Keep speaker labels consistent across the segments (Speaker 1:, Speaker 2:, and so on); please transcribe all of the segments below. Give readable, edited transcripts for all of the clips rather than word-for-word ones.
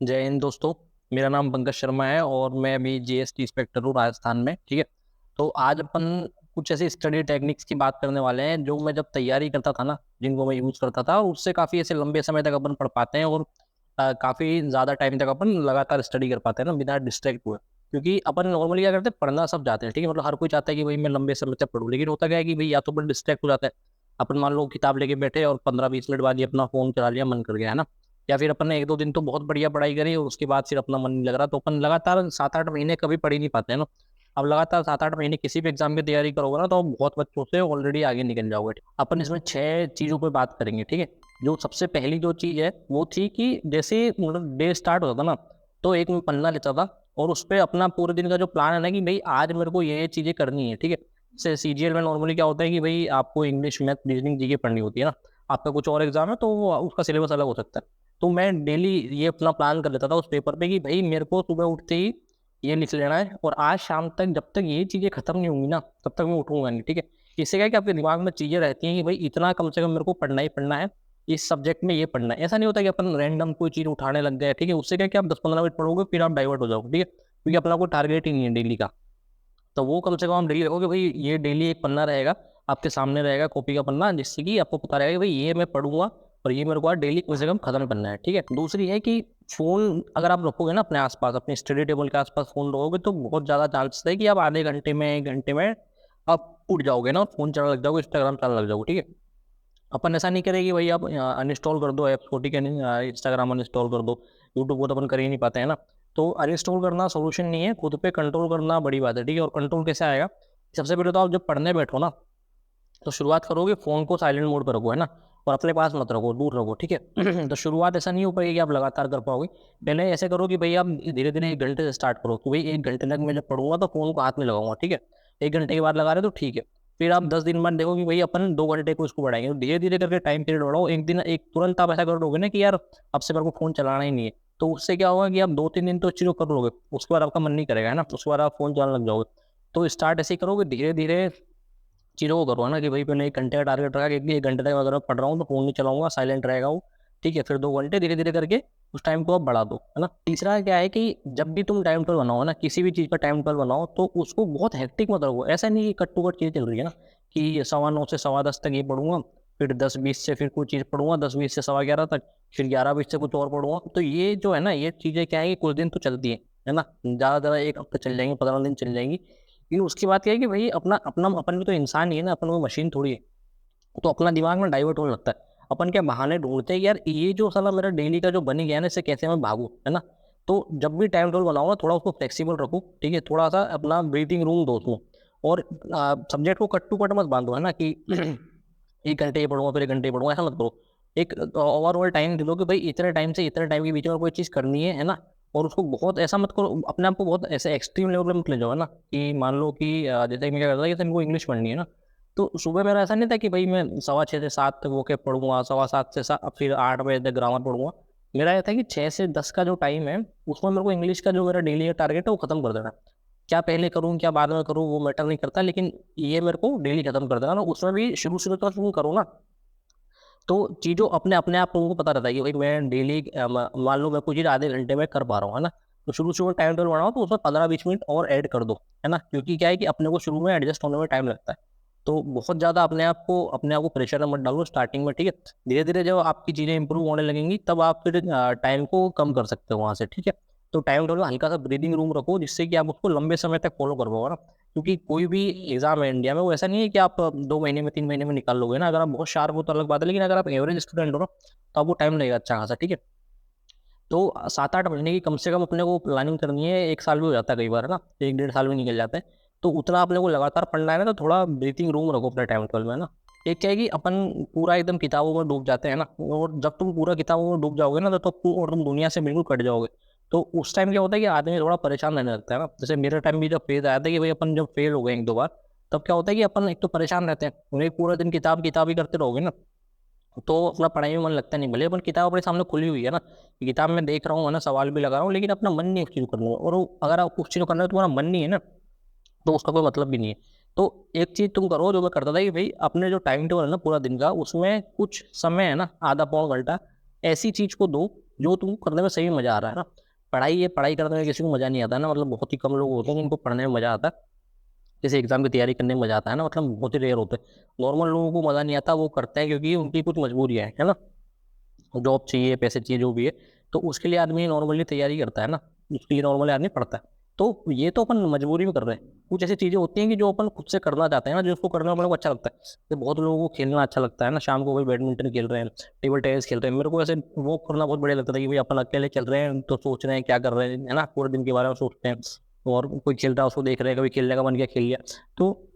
Speaker 1: जय हिंद दोस्तों। मेरा नाम पंकज शर्मा है और मैं अभी जीएसटी इंस्पेक्टर हूँ राजस्थान में। ठीक है। तो आज अपन कुछ ऐसी स्टडी टेक्निक्स की बात करने वाले हैं जो मैं जब तैयारी करता था ना, जिनको मैं यूज करता था, और उससे काफ़ी ऐसे लंबे समय तक अपन पढ़ पाते हैं और काफ़ी ज़्यादा टाइम तक अपन लगातार स्टडी कर पाते हैं ना, बिना डिस्ट्रैक्ट हुए। क्योंकि अपन नॉर्मली क्या करते हैं, पढ़ना सब जाते हैं। ठीक है, मतलब हर कोई चाहता है कि भाई मैं लंबे समय तक पढ़ूँ, लेकिन होता क्या है कि भाई या तो अपन डिस्ट्रैक्ट हो जाता है। अपन मान लो किताब लेके बैठे और 15-20 मिनट बाद ये अपना फोन चला लिया, मन कर गया है ना। या फिर अपन ने 1-2 दिन तो बहुत बढ़िया पढ़ाई करी और उसके बाद फिर अपना मन नहीं लग रहा, तो अपन लगातार 7-8 महीने कभी पढ़ ही नहीं पाते हैं ना। अब लगातार 7-8 महीने किसी भी एग्जाम की तैयारी करोगे ना, तो बहुत बच्चों से ऑलरेडी आगे निकल जाओगे। अपन इसमें 6 चीज़ों पे बात करेंगे। ठीक है। जो सबसे पहली जो चीज़ है वो थी कि जैसे मतलब डे स्टार्ट होता था ना, तो एक मैं पन्ना लेता था और उस पर अपना पूरे दिन का जो प्लान है ना कि भाई आज मेरे को ये चीज़ें करनी है। ठीक है। जैसे सीजीएल में नॉर्मली क्या होता है कि भाई आपको इंग्लिश, मैथ, रीजनिंग, जीके पढ़नी होती है ना। आपका कुछ और एग्जाम है तो उसका सिलेबस अलग हो सकता है। तो मैं डेली ये अपना प्लान कर लेता था उस पेपर पे कि भाई मेरे को सुबह उठते ही ये लिख लेना है और आज शाम तक जब तक ये चीज़ें खत्म नहीं होंगी ना, तब तक मैं उठूंगा नहीं। ठीक है। इससे क्या है कि आपके दिमाग में चीज़ें रहती हैं कि भाई इतना कम से कम मेरे को पढ़ना ही पढ़ना है, इस सब्जेक्ट में ये पढ़ना है। ऐसा नहीं होता कि अपन रैंडम कोई चीज़ उठाने लग गए। ठीक है। उससे क्या है कि आप 10-15 मिनट पढ़ोगे फिर आप डाइवर्ट हो जाओगे। ठीक है, क्योंकि अपना कोई टारगेट ही नहीं है डेली का। तो वो कम से कम आप डेली रखो कि भाई ये डेली एक पन्ना रहेगा आपके सामने, रहेगा कॉपी का पन्ना, जिससे कि आपको पता रहेगा कि भाई ये मैं पढ़ूंगा और ये मेरे को आज डेली कम से कम खत्म करना है। ठीक है। दूसरी है कि फोन अगर आप रखोगे ना अपने आसपास, अपने स्टडी टेबल के आसपास फोन रखोगे, तो बहुत ज़्यादा चांसेस है कि आप आधे घंटे में, 1 घंटे में आप उठ जाओगे ना और फोन चलाने लग जाओगे, इंस्टाग्राम चलाने लग जाओगे। ठीक है। अपन ऐसा नहीं करें कि भाई आप अनइंस्टॉल कर दो ऐप्स को। ठीक है, इंस्टाग्राम अनइंस्टॉल कर दो, यूट्यूब को तो अपन कर ही नहीं पाते हैं ना। तो अनइंस्टॉल करना सोल्यूशन नहीं है, खुद पे कंट्रोल करना बड़ी बात है। ठीक है। और कंट्रोल कैसे आएगा? सबसे पहले तो आप जब पढ़ने बैठो ना, तो शुरुआत करोगे फ़ोन को साइलेंट मोड पर रखो, है ना। और अपने पास मत रखो, दूर रखो। ठीक है। तो शुरुआत ऐसा नहीं हो पाएगी कि आप लगातार कर पाओगे। पहले ऐसे करो कि भाई आप धीरे धीरे 1 घंटे से स्टार्ट करो कि भाई 1 घंटे तक मैं जब पढ़ूंगा तो फ़ोन को हाथ में लगाऊंगा। ठीक है। 1 घंटे के बाद लगा रहे हो तो ठीक है। फिर आप 10 दिन बाद देखो कि भाई अपन 2 घंटे को इसको बढ़ाएंगे। तो धीरे धीरे करके टाइम पीरियड बढ़ाओ। एक दिन एक तुरंत आप ऐसा कर लोगे ना कि यार अब से मेरे को फ़ोन चलाना ही नहीं है, तो उससे क्या होगा कि आप 2-3 दिन तो चीज़ों कर लोगे, उसके बाद आपका मन नहीं करेगा, है ना। उसके बाद आप फ़ोन चलाने लग जाओगे। तो स्टार्ट ऐसे ही करोगे, धीरे धीरे चीज़ों को करो, है ना, कि भाई पहले 1 घंटे का टारगेट रखा कि 1 घंटे तक अगर मैं पढ़ रहा हूँ तो फ़ोन नहीं चलाऊंगा, साइलेंट रहेगा वो। ठीक है। फिर 2 घंटे धीरे धीरे करके उस टाइम को आप बढ़ा दो, है ना। तीसरा क्या है कि जब भी तुम टाइम टेबल बनाओ ना, किसी भी चीज़ का टाइम टेबल बनाओ, तो उसको बहुत हेक्टिक मत रखो। ऐसा नहीं कि कट टू कट चीज़ चल रही है ना, कि 9:15 से 10:15 तक ये पढ़ूंगा, फिर 10:20 से फिर कोई चीज़ पढ़ूंगा, 10:20 से 11:15 तक, फिर 11:20 से कुछ और पढ़ूंगा। तो ये जो है ना, ये चीज़ें क्या है कि कुछ दिन तो चलती है ना, ज़्यादा ज़्यादा 1 हफ्ते चल जाएंगे, 15 दिन चल जाएंगी। लेकिन उसकी बात क्या है कि भाई अपना अपना अपन भी तो इंसान ही है ना, अपन वो मशीन थोड़ी है। तो अपना दिमाग में डाइवर्ट होने लगता है। अपन क्या बहाने ढूंढते हैं कि यार ये जो साला मेरा डेली का जो बन गया है ना, इससे कैसे मैं भागूं, है ना। तो जब भी टाइम टेबल बनाओ ना, थोड़ा उसको फ्लेक्सिबल रखो। ठीक है। थोड़ा सा अपना ब्रीथिंग रूम दो उसमें। और सब्जेक्ट को कट टू कट मत बांधो, है ना, कि 1 घंटे ये पढ़ूंगा फिर 1 घंटे ये पढ़ूंगा, ऐसा मत करो। एक ओवरऑल टाइम दे दो कि भाई इतने टाइम से इतने टाइम के बीच में कोई चीज़ करनी है ना। और उसको बहुत ऐसा मत करो, अपने आप को बहुत ऐसे एक्सट्रीम लेवल पे मत ले जाओ, है ना। कि मान लो कि जैसे मैं क्या करता था, जैसे मेरे को इंग्लिश पढ़नी है ना, तो सुबह मेरा ऐसा नहीं था कि भाई मैं 6:15 से 7 तक वो के पढ़ूंगा, 7:15 से 7 फिर 8 बजे तक ग्रामर पढ़ूंगा। मेरा ये था कि 6 से 10 का जो टाइम है, उसमें मेरे को इंग्लिश का जो मेरा डेली का टारगेट है वो खत्म कर देना है। क्या पहले करूँ क्या बाद में करूँ वो मैटर नहीं करता, लेकिन ये मेरे को डेली खत्म कर देना ना। उसमें भी शुरू शुरू तो शुरू करो ना, तो चीज़ों अपने अपने आप लोगों को पता रहता है कि भाई मैं डेली मान लो मैं कुछ चीज़ आधे घंटे में कर पा रहा हूँ, है ना। तो शुरू शुरू में टाइम टेबल बनाओ तो उसमें 15-20 मिनट और ऐड कर दो, है ना। क्योंकि क्या है कि अपने को शुरू में एडजस्ट होने में टाइम लगता है। तो बहुत ज़्यादा अपने आप को प्रेशर में मत डालो स्टार्टिंग में। ठीक है। धीरे धीरे जब आपकी चीज़ें इंप्रूव होने लगेंगी तब आप फिर टाइम को कम कर सकते हो वहाँ से। ठीक है। तो टाइम टेबल में हल्का सा ब्रीदिंग रूम रखो, जिससे कि आप उसको लंबे समय तक फॉलो कर पाओ ना। क्योंकि कोई भी एग्जाम है इंडिया में, वो ऐसा नहीं है कि आप 2 महीने में, 3 महीने में निकाल लोगे ना। अगर आप बहुत शार्प हो तो अलग बात है, लेकिन अगर आप एवरेज स्टूडेंट हो ना, तो आपको टाइम लगेगा अच्छा खासा। ठीक है। तो 7-8 महीने की कम से कम अपने को प्लानिंग करनी है। 1 साल भी हो जाता है कई बार, है ना, 1-1.5 साल भी निकल जाते हैं। तो उतना अपने को लगातार पढ़ना है ना, तो थोड़ा ब्रीथिंग रूम रखो अपने टाइम टेबल में ना। एक क्या है कि अपन पूरा एकदम किताबों में डूब जाते हैं ना, और जब तुम पूरा किताबों में डूब जाओगे ना, और तुम दुनिया से बिल्कुल कट जाओगे। तो उस टाइम क्या होता है कि आदमी थोड़ा परेशान रहने लगता है ना। जैसे मेरे टाइम भी जब फेज आया था कि भाई अपन जब फेल हो गए 1-2 बार, तब क्या होता है कि अपन एक तो परेशान रहते हैं, उन्हें पूरा दिन किताब किताब ही करते रहोगे ना, तो अपना पढ़ाई में मन लगता नहीं। भले अपन किताब अपने सामने खुली हुई है ना, किताब में देख रहा हूँ, है ना, सवाल भी लगा रहा हूँ, लेकिन अपना मन नहीं है उस चीज़ को करने में। और अगर आप उस चीज़ को करना है, तुम्हारा मन नहीं है ना, तो उसका कोई मतलब भी नहीं है। तो एक चीज़ तुम करो जो मैं करता था कि भाई अपने जो टाइम टेबल है ना पूरा दिन का, उसमें कुछ समय है ना, आधा पौन घंटा ऐसी चीज़ को दो जो तुमको करने में सही मजा आ रहा है ना। पढ़ाई करने में किसी को मजा नहीं आता है ना, मतलब बहुत ही कम लोग होते हैं जिनको पढ़ने में मजा आता है, किसी एग्जाम की तैयारी करने में मजा आता है ना, मतलब बहुत ही रेयर होते हैं। नॉर्मल लोगों को मजा नहीं आता, वो करते हैं क्योंकि उनकी कुछ मजबूरियां है ना, जॉब चाहिए, पैसे चाहिए, जो भी है। तो उसके लिए आदमी नॉर्मली तैयारी करता है ना, उसके लिए नॉर्मली आदमी पढ़ता है। तो ये तो अपन मजबूरी में कर रहे हैं। कुछ ऐसी चीजें होती हैं कि जो अपन खुद से करना चाहते हैं ना, जिसको करने में अपने को अच्छा लगता है। तो बहुत लोगों को खेलना अच्छा लगता है ना, शाम को कोई बैडमिंटन खेल रहे हैं, टेबल टेनिस खेल रहे हैं। मेरे को ऐसे वो करना बहुत बढ़िया लगता था कि भाई अपन अकेले चल रहे हैं तो सोच रहे हैं क्या कर रहे हैं, है ना, पूरे दिन के बारे में सोचते हैं। और कोई खेल रहा है उसको देख रहे हैं, कभी खेलने का मन किया खेल लिया। तो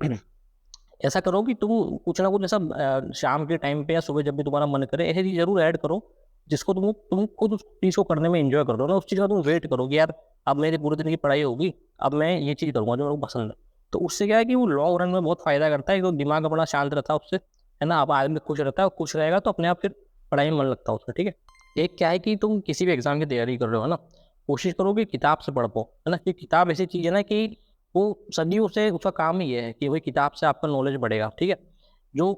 Speaker 1: ऐसा करो कि तुम कुछ ना कुछ ऐसा शाम के टाइम पे या सुबह जब भी तुम्हारा मन करे, ऐसी चीज जरूर ऐड करो जिसको तुम खुद उस चीज को करने में एंजॉय कर रहे हो ना, उस चीज का तुम वेट करो कि यार अब मेरे पूरे दिन की पढ़ाई होगी, अब मैं ये चीज करूंगा जो मेरे को पसंद है। तो उससे क्या है कि वो लॉन्ग रन में बहुत फायदा करता है, तो दिमाग अपना शांत रहता है उससे, है ना। अब आदमी खुश रहता है, खुश रहेगा तो अपने आप फिर पढ़ाई में मन लगता है उसका, ठीक है। एक क्या है कि तुम किसी भी एग्जाम की तैयारी कर रहे हो, है ना, कोशिश करो कि किताब से पढ़ पाओ, है ना, कि किताब ऐसी चीज है ना कि वो सदियों से उसका काम ही ये है कि भाई किताब से आपका नॉलेज बढ़ेगा, ठीक है। जो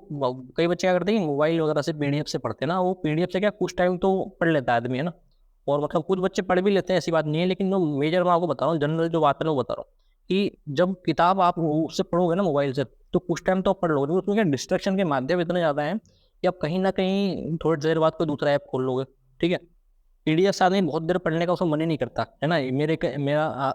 Speaker 1: कई बच्चे क्या करते हैं मोबाइल वगैरह से पीडीएफ से पढ़ते हैं ना, वो पीडीएफ से क्या कुछ टाइम तो पढ़ लेता है आदमी, है ना। और मतलब कुछ बच्चे पढ़ भी लेते हैं, ऐसी बात नहीं है, लेकिन जो मेजर मैं आपको बता रहा हूँ, जनरल जो बात है ना वो बता रहा हूँ कि जब किताब आप उससे पढ़ोगे ना मोबाइल से, तो कुछ टाइम तो आप पढ़ लोगे, उसमें क्या डिस्ट्रक्शन के माध्यम इतने ज़्यादा हैं कि आप कहीं ना कहीं थोड़ी देर बाद कोई दूसरा ऐप खोल लोगे, ठीक है। पीडीएफ से आदमी बहुत देर पढ़ने का उसको मन ही नहीं करता, है ना। मेरा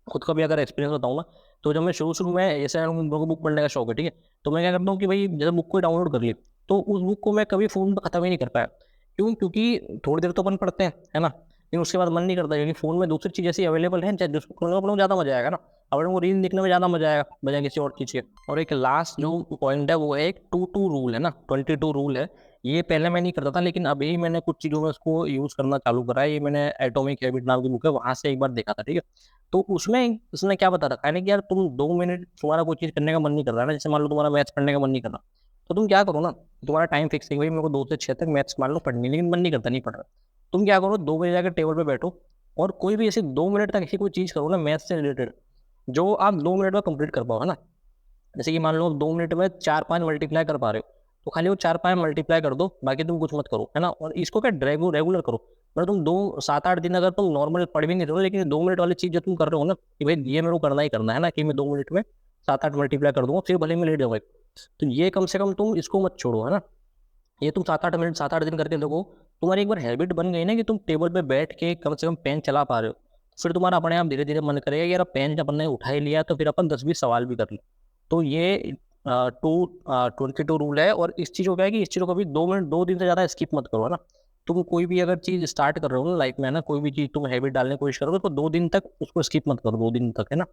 Speaker 1: खुद का भी अगर एक्सपीरियंस बताऊँ ना, तो जब मैं शुरू शुरू में ऐसे मेरे को बुक पढ़ने का शौक है, ठीक है, तो मैं क्या करता हूँ कि भाई जैसे बुक को डाउनलोड कर ली, तो उस बुक को मैं कभी फ़ोन पर ख़त्म ही नहीं कर पाया। क्यों? क्योंकि थोड़ी देर तो अपन पढ़ते हैं, है ना, लेकिन उसके बाद मन नहीं करता, क्योंकि फ़ोन में दूसरी चीज़ ऐसी अवेलेबल है चाहे जिसको करने में अपने को ज़्यादा मजा आएगा ना। अपने को रील देखने में ज़्यादा मजा आएगा बजाय किसी और चीज़ के। और एक लास्ट जो पॉइंट है वो है एक 2-2 रूल, है ना, 22 रूल है। ये पहले मैं नहीं करता था, लेकिन अभी मैंने कुछ चीज़ों में उसको यूज़ करना चालू करा है। ये मैंने एटॉमिक हैबिट नाम की बुक है, वहाँ से एक बार देखा था, ठीक है। तो उसमें उसने क्या बता रखा है ना कि यार तुम 2 मिनट तुम्हारा कोई चीज़ करने का मन नहीं कर रहा है ना, जैसे मान लो तुम्हारा मैथ्स पढ़ने का मन नहीं कर रहा, तो तुम क्या करो ना, तुम्हारा टाइम फिक्स है भाई मेरे को 2 से 6 तक मैथ्स मान लो पढ़नी है, लेकिन मन नहीं करता, नहीं पढ़ रहा। तुम क्या करो, 2 बजे जाकर टेबल पे बैठो और कोई भी ऐसे 2 मिनट तक ऐसी कोई चीज़ करो ना मैथ्स से रिलेटेड, जो आप 2 मिनट में कंप्लीट कर पाओ, है ना। जैसे कि मान लो 2 मिनट में 4-5 मल्टीप्लाई कर पा रहे हो, तो खाली वो 4-5 मल्टीप्लाई कर दो, बाकी तुम कुछ मत करो, है ना। और इसको क्या रेगुलर करो, मतलब तुम 2 7 8 दिन अगर तुम नॉर्मल पढ़ भी नहीं रहे हो, लेकिन 2 मिनट वाली चीज़ जो तुम कर रहे हो ना कि भाई ये मेरे को करना ही करना है ना, कि मैं 2 मिनट में 7-8 मल्टीप्लाई कर दूंगा, फिर भले मैं लेट जाऊँ, तो ये कम से कम तुम इसको मत छोड़ो, है ना। ये तुम 7-8 मिनट 7-8 दिन करके देखो, तुम्हारी एक बार हैबिट बन गई ना कि तुम टेबल पे बैठ के कम से कम पेन चला पा रहे हो, फिर तुम्हारा अपने आप धीरे धीरे मन करेगा यार अब पेन अपन ने उठा ही लिया तो फिर अपन 10-20 सवाल भी कर ले। तो ये 22 रूल है। और इस चीज़ को क्या है कि इस चीज़ को कभी 2 मिनट 2 दिन से ज़्यादा स्किप मत करो, है ना। तुम कोई भी अगर चीज़ स्टार्ट कर रहे हो ना लाइफ में, है ना, कोई भी चीज़ तुम हैबिट डालने की कोशिश करोगे तो 2 दिन तक उसको स्किप मत करो, 2 दिन तक, है ना।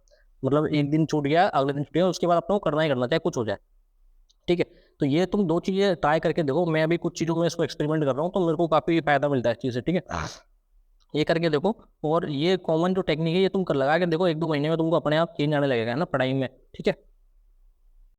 Speaker 1: मतलब एक दिन छूट गया, अगले दिन छूट गया, उसके बाद अपने को करना ही करना चाहे कुछ हो जाए, ठीक है। तो ये तुम 2 चीज़ें ट्राई करके देखो, मैं अभी कुछ चीज़ों में इसको एक्सपेरिमेंट कर रहा हूँ, तो मेरे को काफ़ी फायदा मिलता है इस चीज़ से, ठीक है। ये करके देखो। और ये कॉमन जो टेक्निक है ये तुम कर लगा के देखो, 1-2 महीने में तुमको अपने आप चेंज आने लगेगा, है ना, पढ़ाई में, ठीक है।